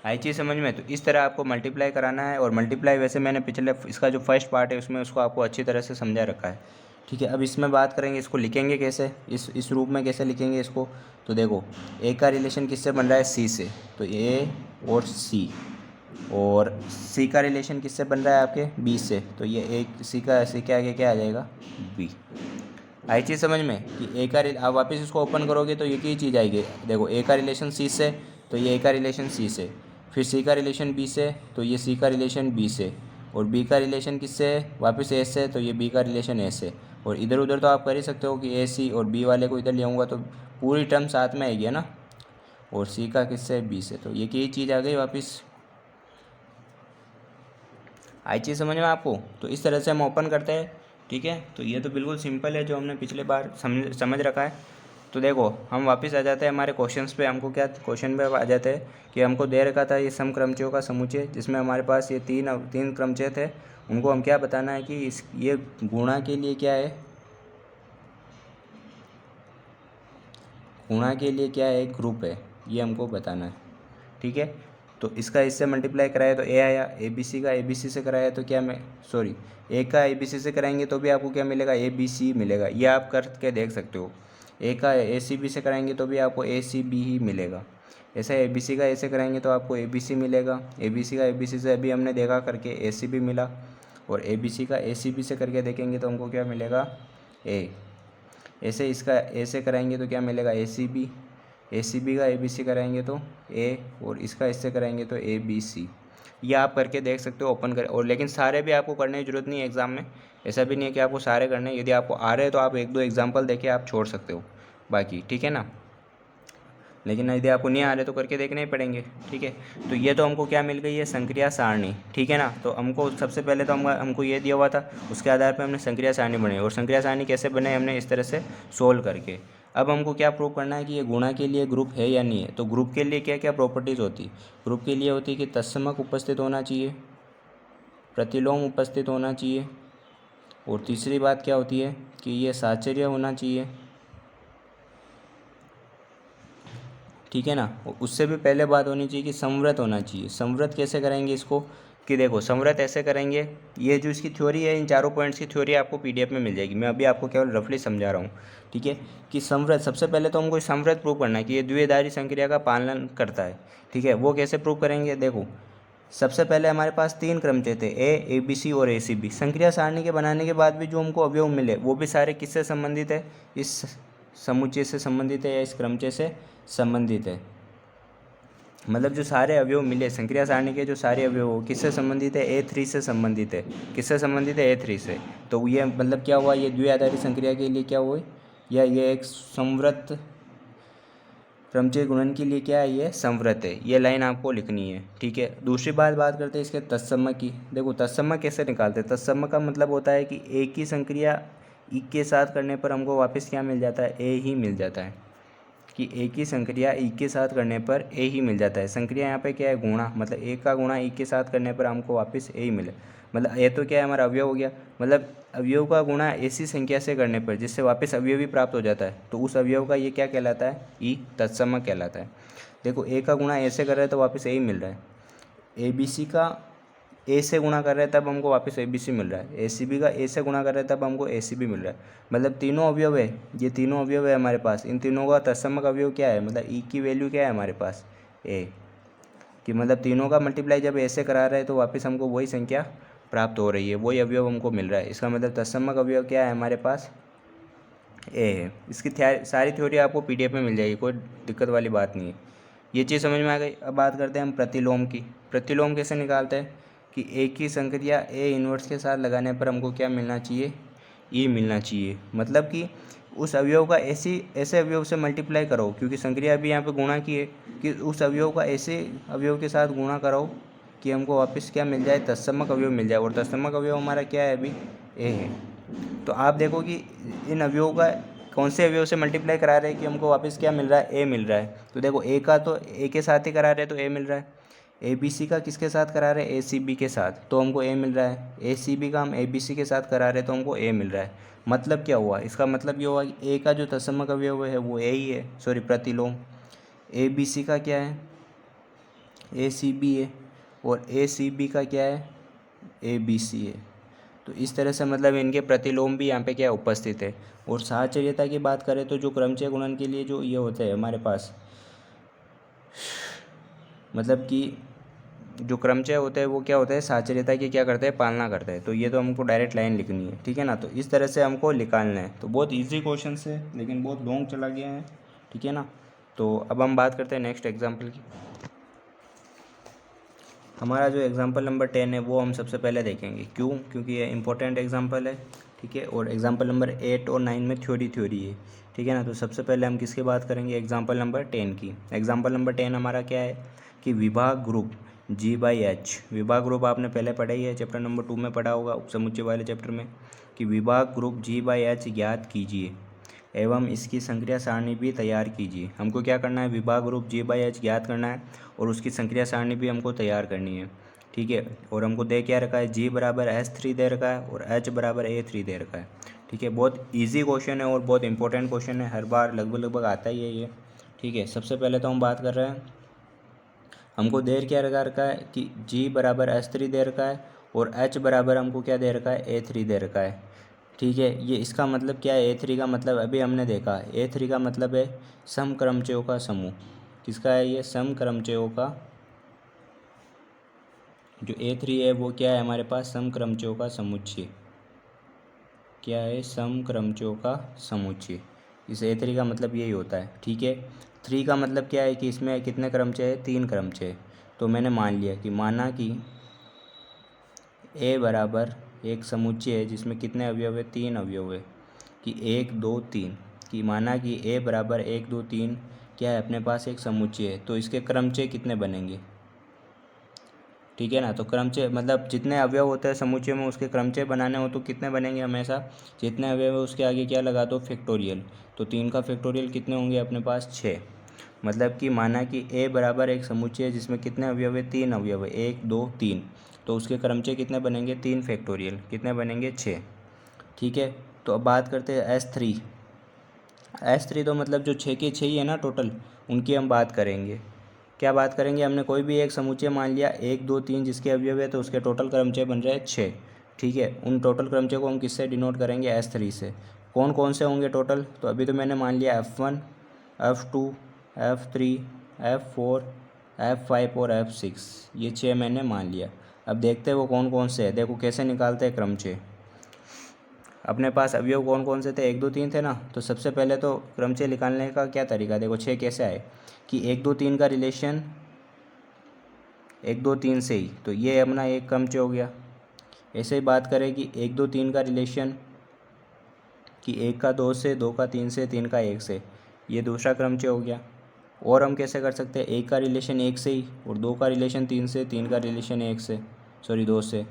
आई चीज़ समझ में। तो इस तरह आपको मल्टीप्लाई कराना है, और मल्टीप्लाई वैसे मैंने पिछले इसका जो फर्स्ट पार्ट है उसमें उसको आपको अच्छी तरह से समझा रखा है, ठीक है। अब इसमें बात करेंगे इसको लिखेंगे कैसे, इस रूप में कैसे लिखेंगे इसको। तो देखो ए का रिलेशन किससे बन रहा है, सी से, तो ए और सी, और सी का रिलेशन किससे बन रहा है आपके, बी से, तो ये एक सी के आगे क्या आ जाएगा, बी। आई चीज़ समझ में कि ए का आप वापस इसको ओपन करोगे तो ये चीज़ आएगी, देखो ए का रिलेशन सी से, तो ये ए का रिलेशन सी से, फिर सी का रिलेशन बी से, तो ये सी का रिलेशन बी से, और बी का रिलेशन किससे, वापस ए से, तो ये बी का रिलेशन ए से। और इधर उधर तो आप कर ही सकते हो कि ए सी और बी वाले को इधर ले आऊँगा तो पूरी टर्म साथ में आएगी, है ना। और सी का किससे, बी से, तो ये चीज़ आ गई वापस। आई चीज़ समझ में आपको। तो इस तरह से हम ओपन करते हैं, ठीक है। तो ये तो बिल्कुल सिंपल है जो हमने पिछले बार समझ रखा है। तो देखो हम वापस आ जाते हैं हमारे क्वेश्चंस पे। हमको क्या क्वेश्चन पे आ जाते हैं कि हमको दे रखा था ये सम क्रमचयों का समुच्चय, जिसमें हमारे पास ये तीन क्रमचय थे। उनको हम क्या बताना है कि ये गुणा के लिए क्या है, गुणा के लिए क्या है, एक ग्रुप है, ये हमको बताना है। ठीक है, तो इसका इससे मल्टीप्लाई कराया तो ए आया, ए बी सी का ए बी सी से कराया तो क्या मैं सॉरी ए का ए बी सी से कराएंगे तो भी आपको क्या मिलेगा, ए बी सी मिलेगा। ये आप करके देख सकते हो। ए का ए सी बी से कराएंगे तो भी आपको ए सी बी ही मिलेगा। ऐसे ए बी सी का ए से कराएंगे तो आपको ए बी सी मिलेगा। ए बी सी का ए बी सी से अभी हमने देखा करके ए सी बी मिला, और ए बी सी का ए सी बी से करके देखेंगे तो हमको क्या मिलेगा, ए। ऐसे इसका ए से कराएंगे तो क्या मिलेगा, ए सी बी। ए सी बी का ए बी सी कराएंगे तो ए, और इसका इससे कराएंगे तो ए बी सी। ये आप करके देख सकते हो, ओपन कर। और लेकिन सारे भी आपको करने की ज़रूरत नहीं है एग्ज़ाम में। ऐसा भी नहीं है कि आपको सारे करने हैं। यदि आपको आ रहे हैं तो आप एक दो एग्जाम्पल देके आप छोड़ सकते हो बाकी, ठीक है ना। लेकिन यदि आपको नहीं आ रहे तो करके देखने ही पड़ेंगे। ठीक है, तो ये तो हमको क्या मिल गई है, संक्रिया सारणी। ठीक है ना, तो हमको सबसे पहले तो हमको ये दिया हुआ था, उसके आधार पर हमने संक्रिया सारणी बनाई। और संक्रिया सारणी कैसे बनाई, हमने इस तरह से सोल्व करके। अब हमको क्या प्रूव करना है कि ये गुणा के लिए ग्रुप है या नहीं है। तो ग्रुप के लिए क्या क्या प्रॉपर्टीज़ होती। ग्रुप के लिए होती है कि तत्समक उपस्थित होना चाहिए, प्रतिलोम उपस्थित होना चाहिए, और तीसरी बात क्या होती है कि ये साहचर्य होना चाहिए। ठीक है ना, उससे भी पहले बात होनी चाहिए कि संवृत होना चाहिए। संवृत कैसे करेंगे इसको, कि देखो संवृत ऐसे करेंगे, ये जो इसकी थ्योरी है, इन चारों पॉइंट्स की थ्योरी आपको पीडीएफ में मिल जाएगी। मैं अभी आपको केवल रफली समझा रहा हूँ। ठीक है, कि संवृत सबसे पहले तो हमको संवृत प्रूव करना है कि ये द्विआधारी संक्रिया का पालन करता है। ठीक है, वो कैसे प्रूव करेंगे, देखो सबसे पहले हमारे पास 3 क्रमचय थे, ए बी सी और ए सी बी। संक्रिया सारणी के बनाने के बाद भी जो हमको अवयव मिले वो भी सारे किससे संबंधित है, इस समुच्चय से संबंधित है या इस क्रमचय से संबंधित है। मतलब जो सारे अवयव मिले संक्रिया सारणी के, जो सारे अवयव किससे संबंधित है, A3 से संबंधित है। किससे संबंधित है, A3 से। तो ये मतलब क्या हुआ, ये द्विआधारी संक्रिया के लिए क्या हुआ, या ये एक संवृत क्रमचय गुणन के लिए क्या है, ये संवृत है। ये लाइन आपको लिखनी है। ठीक है, दूसरी बात करते हैं इसके तत्समक की। देखो तत्समक कैसे निकालते हैं। तत्समक का मतलब होता है कि एक ही संक्रिया ई के साथ करने पर हमको वापस क्या मिल जाता है, ए ही मिल जाता है। कि एक ही संक्रिया ई के साथ करने पर ए ही मिल जाता है। संक्रिया यहाँ पे क्या है, गुणा, मतलब ए का गुणा ई के साथ करने पर हमको वापस ए ही मिले। मतलब ये तो क्या है, हमारा अवयव हो गया। मतलब अवयव का गुणा ऐसी संख्या से करने पर जिससे वापस अवयव ही प्राप्त हो जाता है, तो उस अवयव का ये क्या कहलाता है, ई तत्समक कहलाता है। देखो ए का गुणा ए से कर रहे हैं तो वापस ए ही मिल रहा है। ए बी सी का ए से गुणा कर रहे हैं तब हमको वापस ए बी सी मिल रहा है। ए सी बी का ए से गुणा कर रहे हैं तब हमको ए सी बी मिल रहा है। मतलब तीनों अवयव है, ये तीनों अवयव है हमारे पास। इन तीनों का तत्समक अवयव क्या है, मतलब ई की वैल्यू क्या है हमारे पास, ए। कि मतलब तीनों का मल्टीप्लाई जब ए से करा रहे हैं तो वापस हमको वही संख्या प्राप्त हो रही है, वही अवयव हमको मिल रहा है। इसका मतलब तत्समक अवयव क्या है हमारे पास, ए है। इसकी सारी थ्योरी आपको पीडीएफ में मिल जाएगी, कोई दिक्कत वाली बात नहीं है। ये चीज़ समझ में आ गई। अब बात करते हैं हम प्रतिलोम की। प्रतिलोम कैसे निकालते हैं, कि एक ही संक्रिया ए इन्वर्स के साथ लगाने पर हमको क्या मिलना चाहिए, ई मिलना चाहिए। मतलब कि उस अवयव का ऐसे अवयव से मल्टीप्लाई करो, क्योंकि संक्रिया अभी यहाँ पे गुणा की है, कि उस अवयव का ऐसे अवयव के साथ गुणा कराओ कि हमको वापस क्या मिल जाए, तत्समक अवयव मिल जाए। और तत्समक अवयव हमारा क्या है, अभी ए है। तो आप देखो कि इन अवयवों का कौन से अवयव से मल्टीप्लाई करा रहे हैं कि हमको वापस क्या मिल रहा है, ए मिल रहा है। तो देखो ए का तो ए के साथ ही करा रहे हैं तो ए मिल रहा है। ए बी सी का किसके साथ करा रहे हैं, ए सी बी के साथ, तो हमको ए मिल रहा है। ए सी बी का हम ए बी सी के साथ करा रहे हैं तो हमको ए मिल रहा है। मतलब क्या हुआ, इसका मतलब ये हुआ कि ए का जो तत्समक अवयव है वो ए ही है, सॉरी प्रतिलोम। ए बी सी का क्या है, ए सी बी है, और ए सी बी का क्या है, ए बी सी है। तो इस तरह से मतलब इनके प्रतिलोम भी यहाँ पे क्या उपस्थित है। और साहचर्यता की बात करें तो जो क्रमचय गुणन के लिए जो ये होता है हमारे पास, मतलब कि जो क्रमचय होता है वो क्या होता है, साहचर्यता की क्या करता है, पालना करता है। तो ये तो हमको डायरेक्ट लाइन लिखनी है, ठीक है ना। तो इस तरह से हमको निकालना है। तो बहुत ईजी क्वेश्चन है लेकिन बहुत लॉन्ग चला गया है, ठीक है ना। तो अब हम बात करते हैं नेक्स्ट एग्जाम्पल की। हमारा जो एग्जाम्पल नंबर 10 है वो हम सबसे पहले देखेंगे। क्यों, क्योंकि ये इंपॉर्टेंट एग्जाम्पल है, ठीक है। और एग्जाम्पल नंबर 8 और 9 में थ्योरी है, ठीक है ना। तो सबसे पहले हम किसकी बात करेंगे, एग्जाम्पल नंबर 10 की। एग्जाम्पल नंबर 10 हमारा क्या है कि विभाग ग्रुप G/H। विभाग ग्रुप आपने पहले पढ़ा ही है, चैप्टर नंबर 2 में पढ़ा होगा, उपसमुच्चय वाले चैप्टर में, कि विभाग ग्रुप G/H ज्ञात कीजिए एवं इसकी संक्रिया सारणी भी तैयार कीजिए। हमको क्या करना है, विभाग ग्रुप G/H ज्ञात करना है और उसकी संक्रिया सारणी भी हमको तैयार करनी है, ठीक है। और हमको दे क्या रखा है, G बराबर S3 दे रखा है और H बराबर A3 दे रखा है, ठीक है। बहुत इजी क्वेश्चन है और बहुत इंपॉर्टेंट क्वेश्चन है, हर बार लगभग आता ही है ये, ठीक है, सबसे पहले तो हम बात कर रहे हैं, हमको देर क्या लगा रखा है कि G बराबर S3 दे रखा है और H बराबर हमको क्या दे रखा है, A3 दे रखा है। ठीक है, ये इसका मतलब क्या है, A3 का मतलब अभी हमने देखा, A3 का मतलब है समक्रमचयों का समूह। किसका है ये, समक्रमचयों का। जो A3 है वो क्या है हमारे पास, समक्रमचयों का समुच्चय। क्या है, समक्रमचयों का समुच्चय। इस A3 का मतलब यही होता है। ठीक है, 3 का मतलब क्या है कि इसमें कितने क्रमचय है, 3 क्रमचय है। तो मैंने मान लिया कि माना कि A बराबर एक समुच्चय है जिसमें कितने अवयव है, 3 अवयव है, कि 1 2 3, कि माना कि A बराबर 1 2 3 क्या है अपने पास एक समुच्चय है, तो इसके क्रमचय कितने बनेंगे। ठीक है ना, तो क्रमचय मतलब जितने अवयव होते हैं समुच्चय में उसके क्रमचय बनाने हो तो कितने बनेंगे हमेशा, जितने अवयव है उसके आगे क्या लगा दो, फैक्टोरियल। तो 3 का फैक्टोरियल कितने होंगे अपने पास, 6। मतलब कि माना कि A बराबर एक समुच्चय है जिसमें कितने अवयव है, 3 अवयव है, 1 2 3, तो उसके क्रमचय कितने बनेंगे, 3 फैक्टोरियल, कितने बनेंगे, 6। ठीक है, तो अब बात करते हैं S3 तो मतलब जो 6 के 6 ही है ना टोटल, उनकी हम बात करेंगे। क्या बात करेंगे, हमने कोई भी एक समुच्चय मान लिया 1 2 3 जिसके अवयव है, तो उसके टोटल क्रमचय बन रहे हैं 6। ठीक है, उन टोटल क्रमचय को हम किससे डिनोट करेंगे, S3 से। कौन कौन से होंगे टोटल, तो अभी तो मैंने मान लिया F1 F2 F3 F4 F5 और F6, ये 6 मैंने मान लिया। अब देखते हैं वो कौन कौन से है, देखो कैसे निकालते हैं क्रमचय। अपने पास अवयव कौन कौन से थे, 1 2 3 थे ना, तो सबसे पहले तो क्रमचय निकालने का क्या तरीका, देखो 6 कैसे आए, कि 1 2 3 का रिलेशन 1 2 3 से ही, तो ये अपना एक क्रमचय हो गया। ऐसे ही बात करें कि 1 2 3 का रिलेशन, कि 1 का 2 से, 2 का 3 से, 3 का 1 से, ये दूसरा क्रमचय हो गया। और हम कैसे कर सकते हैं, 1 का रिलेशन 1 से ही और 2 का रिलेशन 3 से, 3 का रिलेशन 1 से, सॉरी 2 से,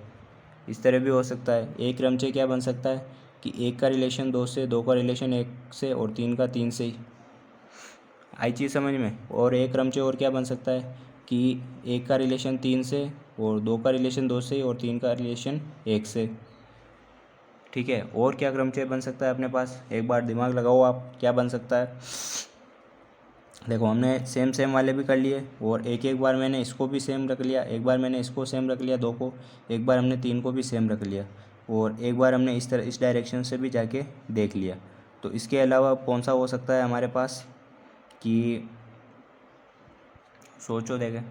इस तरह भी हो सकता है। एक क्रमचय क्या बन सकता है कि 1 का रिलेशन 2 से, 2 का रिलेशन 1 से और 3 का 3 से ही। आई चीज़ समझ में। और एक क्रमचय और क्या बन सकता है कि 1 का रिलेशन 3 से और 2 का रिलेशन 2 से और 3 का रिलेशन 1 से। ठीक है, और क्या क्रमचय बन सकता है अपने पास, एक बार दिमाग लगाओ आप, क्या बन सकता है। देखो हमने सेम सेम वाले भी कर लिए, और एक एक बार मैंने इसको भी सेम रख लिया, एक बार मैंने इसको सेम रख लिया 2 को, एक बार हमने 3 को भी सेम रख लिया, और एक बार हमने इस तरह इस डायरेक्शन से भी जाके देख लिया। तो इसके अलावा कौन सा हो सकता है हमारे पास, कि सोचो देखें।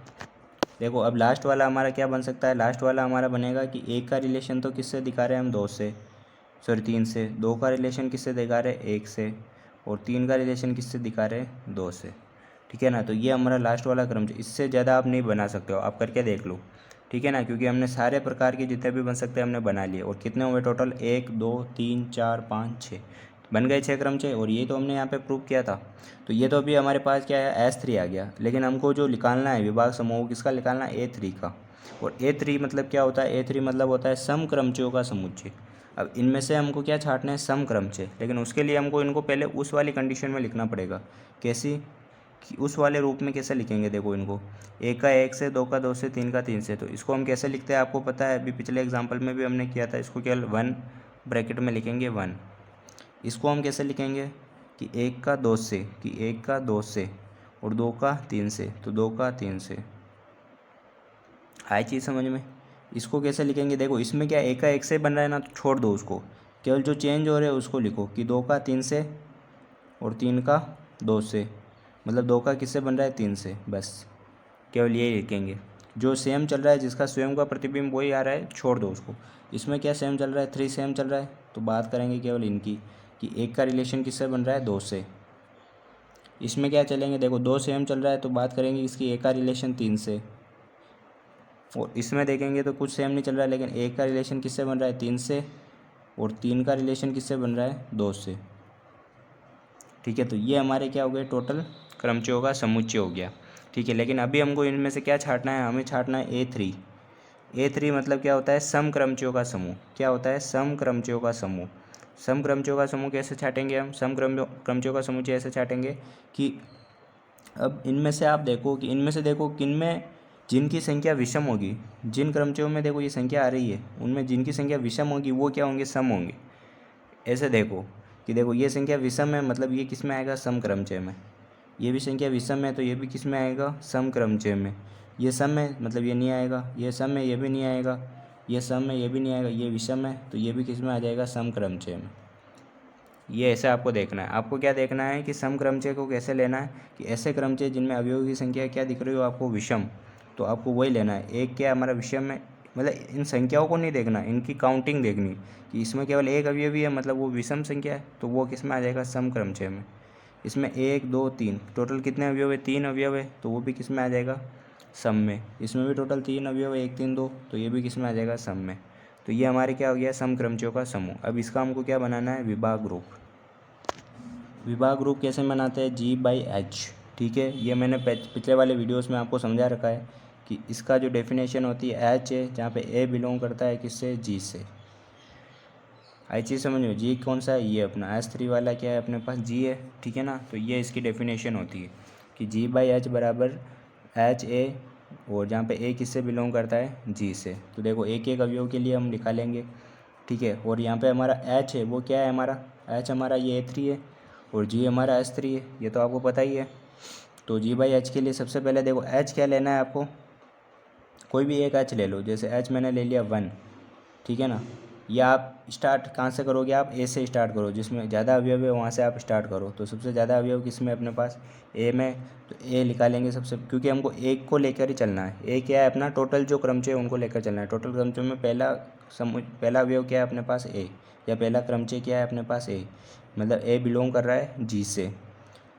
देखो अब लास्ट वाला हमारा क्या बन सकता है, लास्ट वाला हमारा बनेगा कि 1 का रिलेशन तो किससे दिखा रहे हैं हम, 2 से, सॉरी 3 से, 2 का रिलेशन किससे दिखा रहे हैं, 1 से, और 3 का रिलेशन किससे दिखा रहे हैं, 2 से। ठीक है ना, तो ये हमारा लास्ट वाला क्रम, इससे ज़्यादा आप नहीं बना सकते हो, आप करके देख लो। ठीक है ना, क्योंकि हमने सारे प्रकार के जितने भी बन सकते हैं हमने बना लिए। और कितने हुए टोटल, 1 2 3 4 5 6, बन गए 6 क्रमचय, और ये तो हमने यहाँ पे प्रूव किया था। तो ये तो अभी हमारे पास क्या है, S3 आ गया। लेकिन हमको जो निकालना है विभाग समूह, किसका निकालना है, A3 का। और A3 मतलब क्या होता है, A3 मतलब होता है समक्रमचयों का समुच्चय। अब इनमें से हमको क्या छांटना है, समक्रमचय, लेकिन उसके लिए हमको इनको पहले उस वाली कंडीशन में लिखना पड़ेगा। कैसी, कि उस वाले रूप में कैसे लिखेंगे, देखो इनको, 1 का 1 से, 2 का 2 से, 3 का 3 से, तो इसको हम कैसे लिखते हैं आपको पता है, अभी पिछले एग्जाम्पल में भी हमने किया था। इसको केवल 1 ब्रैकेट में लिखेंगे 1। इसको हम कैसे लिखेंगे कि 1 का 2 से, कि 1 का 2 से और 2 का 3 से, तो 2 का 3 से। आई चीज़ समझ में। इसको कैसे लिखेंगे, देखो इसमें क्या 1 का 1 से बन रहा है ना, तो छोड़ दो उसको, केवल जो चेंज हो रहा है उसको लिखो, कि 2 का 3 से और 3 का 2 से, मतलब 2 का किससे बन रहा है, 3 से, बस केवल यही लिखेंगे। जो सेम चल रहा है, जिसका स्वयं का प्रतिबिंब वही आ रहा है, छोड़ दो उसको। इसमें क्या सेम चल रहा है, 3 सेम चल रहा है, तो बात करेंगे केवल इनकी, कि 1 का रिलेशन किससे बन रहा है, 2 से। इसमें क्या चलेंगे, देखो 2 सेम चल रहा है, तो बात करेंगे इसकी 1 का रिलेशन 3 से। और इसमें देखेंगे तो कुछ सेम नहीं चल रहा है, लेकिन 1 का रिलेशन किससे बन रहा है, 3 से, और 3 का रिलेशन किससे बन रहा है, 2 से। ठीक है, तो ये हमारे क्या हो गए, टोटल क्रमचयों का समुच्चय हो गया। ठीक है, लेकिन अभी हमको इनमें से क्या छांटना है, हमें छांटना है A3 मतलब क्या होता है, समक्रमचयों का समूह। क्या होता है, समक्रमचयों का समूह। समक्रमचयों का समूह कैसे छाटेंगे हम, क्रमचयों का समुच्चय ऐसे छाटेंगे कि अब इनमें से आप देखो, कि इनमें से देखो किनमें जिनकी संख्या विषम होगी, जिन क्रमचयों में देखो ये संख्या आ रही है, उनमें जिनकी संख्या विषम होगी वो क्या होंगे, सम होंगे। ऐसे देखो कि देखो ये संख्या विषम है, मतलब ये किस में आएगा, समक्रमचय में। ये भी संख्या विषम है तो ये भी किस में आएगा, सम क्रमचय में। ये सम है मतलब ये नहीं आएगा, ये सम है ये भी नहीं आएगा, ये सम है ये भी नहीं आएगा, ये विषम है तो ये भी किस में आ जाएगा, सम क्रमचय में। ये ऐसे आपको देखना है। आपको क्या देखना है कि सम क्रमचय को कैसे लेना है, कि ऐसे क्रमचय जिनमें अवयवों की संख्या क्या दिख रही हो आपको, विषम, तो आपको वही लेना है। एक क्या हमारा विषम है, मतलब इन संख्याओं को नहीं देखना, इनकी काउंटिंग देखनी कि इसमें केवल एक अवयवी है मतलब वो विषम संख्या है, तो वो किस में आ जाएगा, सम क्रमचय में। इसमें 1 2 3 टोटल कितने अवयव है, 3 अवयव है, तो वो भी किस में आ जाएगा, सम में। इसमें भी टोटल 3 अवयव है, 1 3 2, तो ये भी किस में आ जाएगा, सम में। तो ये हमारे क्या हो गया, सम क्रमचयों का समूह। अब इसका हमको क्या बनाना है, विभाग रूप। विभाग रूप कैसे बनाते हैं, G/H, ठीक है। ये मैंने पिछले वाले वीडियोस में आपको समझा रखा है कि इसका जो डेफिनेशन होती है H है, जहाँ पे A बिलोंग करता है किससे, G से। आई चीज़ समझ में, G कौन सा है, ये अपना S3 वाला क्या है अपने पास, G है, ठीक है ना। तो ये इसकी डेफिनेशन होती है कि G/H बराबर HA, और जहाँ पे A किससे बिलोंग करता है, G से। तो देखो एक एक अवयव के लिए हम निकालेंगे, ठीक है। और यहाँ पे हमारा H है वो क्या है, हमारा H हमारा ये A3 है, और G हमारा S3 है, ये तो आपको पता ही है। तो G/H के लिए सबसे पहले देखो H क्या लेना है आपको, कोई भी एक H ले लो। जैसे H मैंने ले लिया 1, ठीक है ना। या आप स्टार्ट कहाँ से करोगे, आप A से स्टार्ट करो, जिसमें ज़्यादा अवयव है वहाँ से आप स्टार्ट करो। तो सबसे ज़्यादा अवयव किस में, अपने पास A में, तो A निकालेंगे सबसे, क्योंकि हमको एक को लेकर ही चलना है। A क्या है अपना, टोटल जो क्रमचय उनको लेकर चलना है। टोटल क्रमचय में पहला अवयव क्या है अपने पास, A, या पहला क्रमचय क्या है अपने पास, A, मतलब A बिलोंग कर रहा है G से।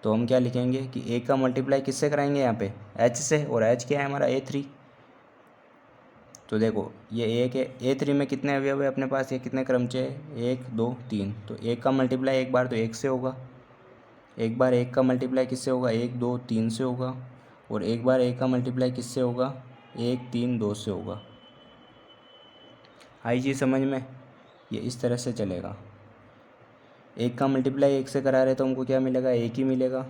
तो हम क्या लिखेंगे कि A का मल्टीप्लाई किससे कराएंगे यहाँ पे, H से, और H क्या है हमारा A3। तो देखो ये एक है, A3 में कितने अवयव है अपने पास, ये कितने क्रमचय है, 1 2 3, तो एक का मल्टीप्लाई एक बार तो 1 से होगा, एक बार एक का मल्टीप्लाई किससे होगा, 1 2 3 से होगा, और एक बार एक का मल्टीप्लाई किससे होगा, 1 3 2 से होगा। आई चीज़ समझ में, ये इस तरह से चलेगा। एक का मल्टीप्लाई 1 से करा रहे तो हमको क्या मिलेगा, 1 ही मिलेगा।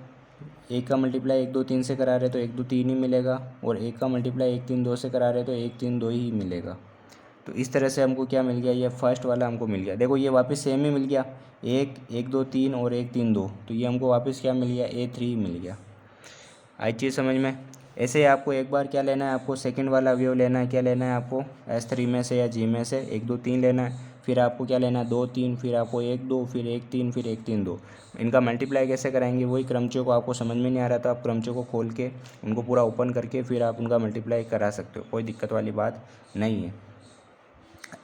एक का मल्टीप्लाई 1 2 3 से करा रहे तो 1 2 3 ही मिलेगा, और एक का मल्टीप्लाई 1 3 2 से करा रहे तो 1 3 2 ही मिलेगा। तो इस तरह से हमको क्या मिल गया, ये फर्स्ट वाला हमको मिल गया। देखो ये वापस सेम ही मिल गया, 1 1 2 3 और 1 3 2, तो ये हमको वापस क्या मिल गया, A3 मिल गया। आई चीज़ समझ में। ऐसे ही आपको एक बार क्या लेना है, आपको सेकंड वाला अवयव लेना है, क्या लेना है आपको, S3 में से या G में से 1 2 3 लेना है। फिर आपको क्या लेना है, 2 3, फिर आपको 1 2, फिर 1 3, फिर 1 3 2। इनका मल्टीप्लाई कैसे कराएंगे, वही क्रमचयों को आपको समझ में नहीं आ रहा तो आप क्रमचयों को खोल के उनको पूरा ओपन करके फिर आप उनका मल्टीप्लाई करा सकते हो, कोई दिक्कत वाली बात नहीं है।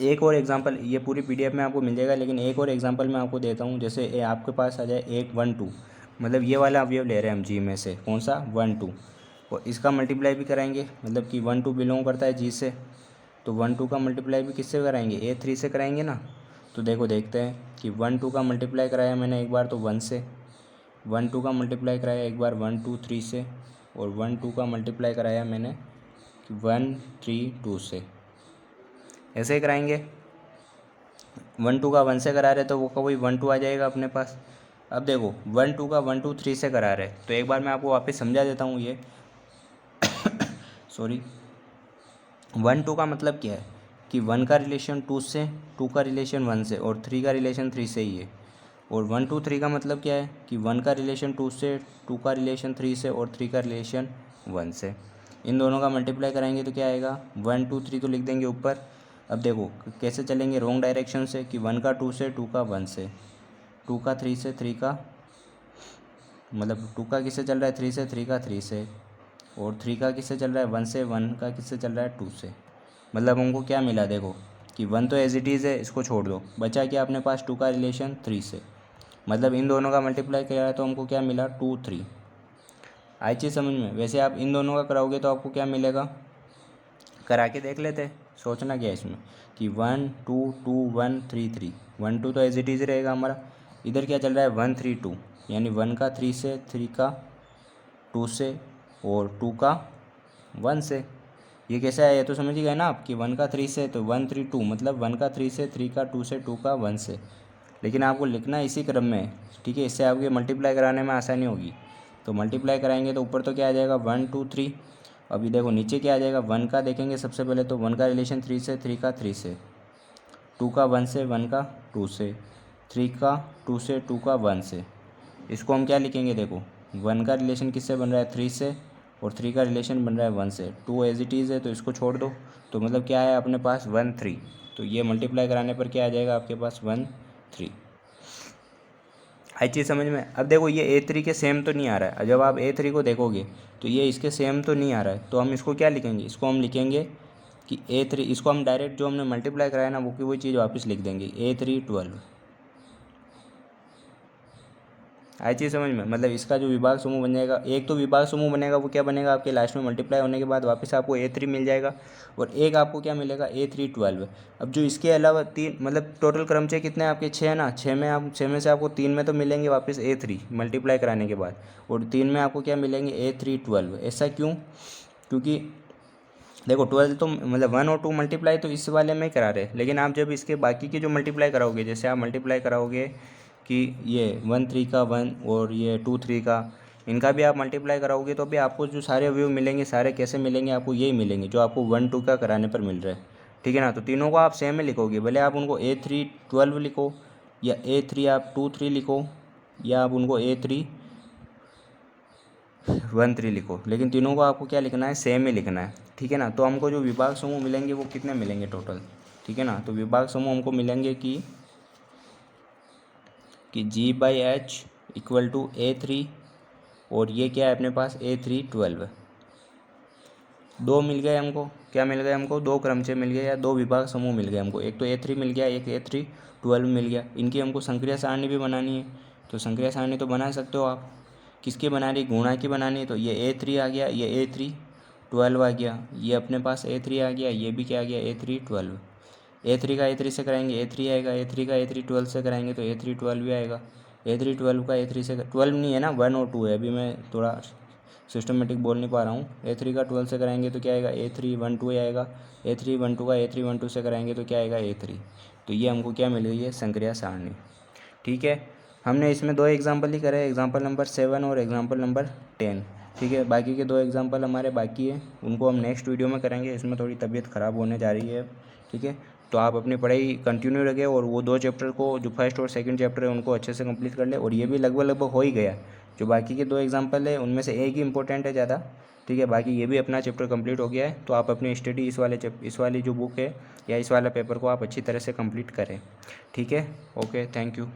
एक और एग्जांपल, ये पूरी PDF में आपको मिल जाएगा, लेकिन एक और एग्जांपल मैं आपको देता हूँ। जैसे आपके पास आ जाए 1 1 2, मतलब ये वाला अवयव ले रहे हैं हम G में से, कौन सा, 1 2, और इसका मल्टीप्लाई भी कराएंगे, मतलब कि 1 2 बिलोंग करता है G से, तो 1 2 का मल्टीप्लाई भी किससे कराएंगे, A3 से कराएंगे ना। तो देखो देखते हैं कि 1 2 का मल्टीप्लाई कराया मैंने एक बार तो 1 से, 1 2 का मल्टीप्लाई कराया एक बार 1 2 3 से, और 1 2 का मल्टीप्लाई कराया मैंने 1 3 2 से। ऐसे ही कराएंगे, 1 2 का 1 से करा रहे तो वो का वही 1 2 आ जाएगा अपने पास। अब देखो 1 2 का 1 2 3 से करा रहे, तो एक बार मैं आपको वापस समझा देता हूँ ये सॉरी। 1 2 का मतलब क्या है कि 1 का रिलेशन 2 से, 2 का रिलेशन 1 से, और 3 का रिलेशन 3 से ही है। और 1 2 3 का मतलब क्या है कि 1 का रिलेशन 2 से, 2 का रिलेशन 3 से, और 3 का रिलेशन 1 से। इन दोनों का मल्टीप्लाई कराएंगे तो क्या आएगा, 1 2 3 तो लिख देंगे ऊपर। अब देखो कैसे चलेंगे, रॉन्ग डायरेक्शन से, कि 1 का 2 से, 2 का 1 से, 2 का 3 से, 3 का, मतलब 2 का किससे चल रहा है, 3 से, 3 का 3 से, और 3 का किससे चल रहा है, 1 से, 1 का किससे चल रहा है, 2 से। मतलब हमको क्या मिला, देखो कि 1 तो एज इट इज़ है, इसको छोड़ दो, बचा क्या अपने पास, 2 का रिलेशन 3 से, मतलब इन दोनों का मल्टीप्लाई किया तो हमको क्या मिला, 2 3। आई चीज़ समझ में। वैसे आप इन दोनों का कराओगे तो आपको क्या मिलेगा, करा के देख लेते, सोचना क्या है इसमें, कि 1 2 2 1 3 3, 1 2 तो एज इट इज़ रहेगा हमारा। इधर क्या चल रहा है, 1 3 2, यानी 1 का 3 से, 3 का 2 से, और 2 का 1 से। ये कैसे आया, ये तो समझ ही गए ना आप कि 1 का 3 से, तो 1 3 2, मतलब 1 का 3 से, 3 का 2 से, 2 का 1 से। लेकिन आपको लिखना इसी क्रम में है, ठीक है, इससे आपके मल्टीप्लाई कराने में आसानी होगी। तो मल्टीप्लाई कराएंगे तो ऊपर तो क्या आ जाएगा, 1 2 3। अभी देखो नीचे क्या आ जाएगा, 1 का देखेंगे सबसे पहले, तो 1 का रिलेशन 3 से, 3 का 3 से, 2 का 1 से, 1 का 2 से, 3 का 2 से, 2 का 1 से। इसको हम क्या लिखेंगे, देखो 1 का रिलेशन किससे बन रहा है 3 से, और 3 का रिलेशन बन रहा है 1 से। 2 एज इट इज़ है तो इसको छोड़ दो, तो मतलब क्या है अपने पास 1 3। तो ये मल्टीप्लाई कराने पर क्या आ जाएगा आपके पास 1 3। आई चीज़ समझ में। अब देखो ये A3 के सेम तो नहीं आ रहा है, जब आप A3 को देखोगे तो ये इसके सेम तो नहीं आ रहा है, तो हम इसको क्या लिखेंगे, इसको हम लिखेंगे कि A3, इसको हम डायरेक्ट जो हमने मल्टीप्लाई कराया ना वो की वही चीज़ वापस लिख देंगे A3 12। आई चीज़ समझ में। मतलब इसका जो विभाग समूह बन जाएगा, एक तो विभाग समूह बनेगा वो क्या बनेगा आपके लास्ट में मल्टीप्लाई होने के बाद वापस आपको A3 मिल जाएगा, और एक आपको क्या मिलेगा A3 12। अब जो इसके अलावा 3, मतलब टोटल क्रमचय कितने हैं आपके 6 ना, 6 में आप 6 में से आपको 3 में तो मिलेंगे वापस A3 मल्टीप्लाई कराने के बाद, और 3 में आपको क्या मिलेंगे A3 12। ऐसा क्यों, क्योंकि देखो 12 तो मतलब 1 और 2 मल्टीप्लाई तो इस वाले में ही करा रहे, लेकिन आप जब इसके बाकी की जो मल्टीप्लाई कराओगे, जैसे आप मल्टीप्लाई कराओगे कि ये 1 3 का 1 और ये 2 3 का, इनका भी आप मल्टीप्लाई कराओगे तो भी आपको जो सारे अवयव मिलेंगे सारे कैसे मिलेंगे, आपको यही मिलेंगे जो आपको 1 2 का कराने पर मिल रहा है। ठीक है ना। तो तीनों को आप सेम में लिखोगे, भले आप उनको A3 12 लिखो या A3 आप 2 3 लिखो, या आप उनको A3 1 3 लिखो, लेकिन तीनों को आपको क्या लिखना है, सेम ही लिखना है। ठीक है ना। तो हमको जो विभाग समूह मिलेंगे वो कितने मिलेंगे टोटल। ठीक है ना। तो विभाग समूह हमको मिलेंगे कि G/H इक्वल टू A3, और ये क्या है अपने पास A3 12। दो मिल गए हमको, क्या मिल गए हमको, दो क्रमचय मिल गए या दो विभाग समूह मिल गए हमको, एक तो A3 मिल गया, एक A3 12 मिल गया। इनकी हमको संक्रिया सारणी भी बनानी है, तो संक्रिया सारणी तो बना सकते हो आप। किसकी बना रही, गुणा की बनानी है, तो ये A3 आ गया, ये A3 12 आ गया, ये अपने पास A3 आ गया, ये भी क्या आ गया A3 12। A3 का A3 से कराएंगे A3 आएगा, A3 का A3 12 से कराएंगे तो A3 12 भी आएगा। A3 12 का A3 से 12 नहीं है ना, 1 और 2 है, अभी मैं थोड़ा सिस्टमेटिक बोल नहीं पा रहा हूँ। A3 का 12 से कराएंगे तो क्या आएगा A3 1 2 आएगा, A3 1 2 का A3 1 2 से कराएंगे तो क्या आएगा A3। तो ये हमको क्या मिल गई है, संक्रिया सारणी। ठीक है। हमने इसमें दो एग्जाम्पल ही करे, एग्जाम्पल नंबर 7 और एग्जाम्पल नंबर 10। ठीक है। बाकी के दो एग्जाम्पल हमारे बाकी है, उनको हम नेक्स्ट वीडियो में करेंगे। इसमें थोड़ी तबीयत ख़राब होने जा रही है। ठीक है। तो आप अपनी पढ़ाई कंटिन्यू रखें, और वो दो चैप्टर को, जो फर्स्ट और सेकंड चैप्टर है उनको अच्छे से कंप्लीट कर ले, और ये भी लगभग हो ही गया। जो बाकी के दो एग्जाम्पल है उनमें से एक ही इंपॉर्टेंट है ज़्यादा। ठीक है। बाकी ये भी अपना चैप्टर कंप्लीट हो गया है, तो आप अपनी स्टडी इस वाली जो बुक है या इस वाला पेपर को आप अच्छी तरह से कंप्लीट करें। ठीक है। Okay, thank you.